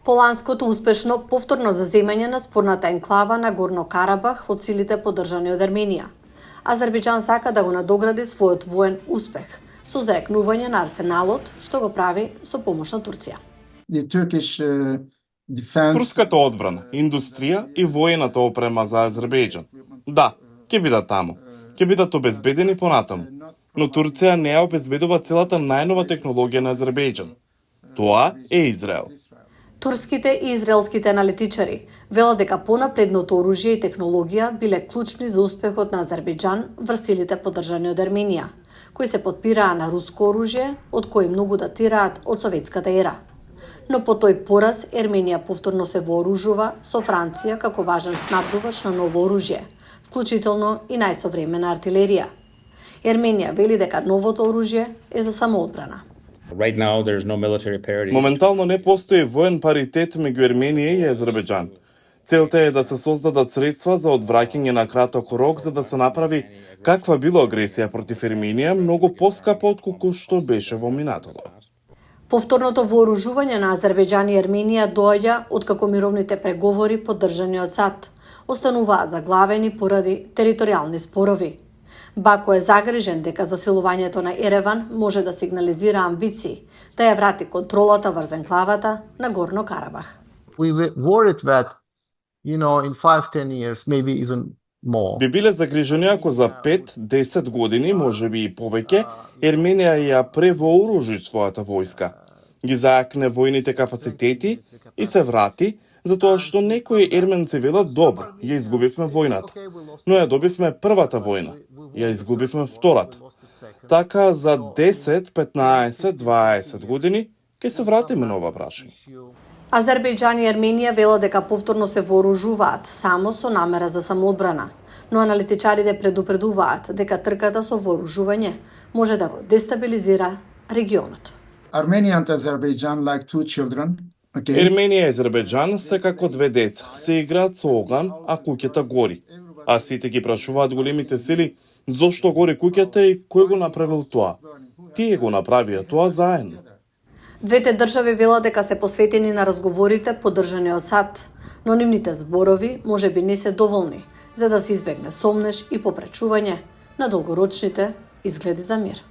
Поланското успешно повторно заземање на спорната енклава на Горно Карабах од силите поддржани од Арменија. Азербејџан сака да го надогради својот воен успех со заекнување на арсеналот, што го прави со помош на Турција. Турската одбрана, индустрија и воената опрема за Азербејџан. Да, ќе бидат таму. Ќе бидат обезбедени понатаму. Но Турција не ја обезбедува целата најнова технологија на Азербејџан. Тоа е Израел. Турските и израелските аналитичари велат дека понапредното оружје и технологија биле клучни за успехот на Азербејџан врз силите поддржани од Арменија, кои се подпираа на руско оружје, од кои многу датираат од советската ера. Но по тој пораз Арменија повторно се вооружува со Франција како важен снабдувач на ново оружје, вклучително и најсовремена артилерија. Арменија вели дека новото оружје е за самоодбрана. Right now, there's no military parity. Моментално не постои воен паритет меѓу Арменија и Азербејџан. Целта е да се создадат средства за одвраќање на краток рок за да се направи каква било агресија против Арменија многу поскапа отколку што беше во минатото. Повторното вооружување на Азербејџан и Арменија доаѓа откако мировните преговори поддржани од САД остануваат заглавени поради територијални спорови. Баку е загрижен дека засилувањето на Ереван може да сигнализира амбиции да ја врати контролата врз енклавата на Горно Карабах. We were worried that, in 5-10 years, maybe even more. Би биле загрижени ако за 5-10 години, можеби и повеќе, Арменија ја превооружи својата војска, ги заакне војните капацитети и се врати, затоа што некои ерменци велат добро, ја изгубивме војната, но ја добивме првата војна, ја изгубивме втората. Така за 10, 15, 20 години ќе се вратиме на ова прашање. Азербејџан и Арменија велат дека повторно се вооружуваат само со намера за самоодбрана, но аналитичарите предупредуваат дека трката со вооружување може да го дестабилизира регионот. Armenia and Azerbaijan like two children. Okay. Арменија и Азербејџан се како две деца, се играат со оган, а куќата гори. А сите ги прашуваат големите сили зошто гори куќата и кој го направил тоа. Тие го направија тоа заедно. Двете држави велат дека се посветени на разговорите поддржани од САД, но нивните зборови можеби не се доволни за да се избегне сомнеж и попречување на долгорочните изгледи за мир.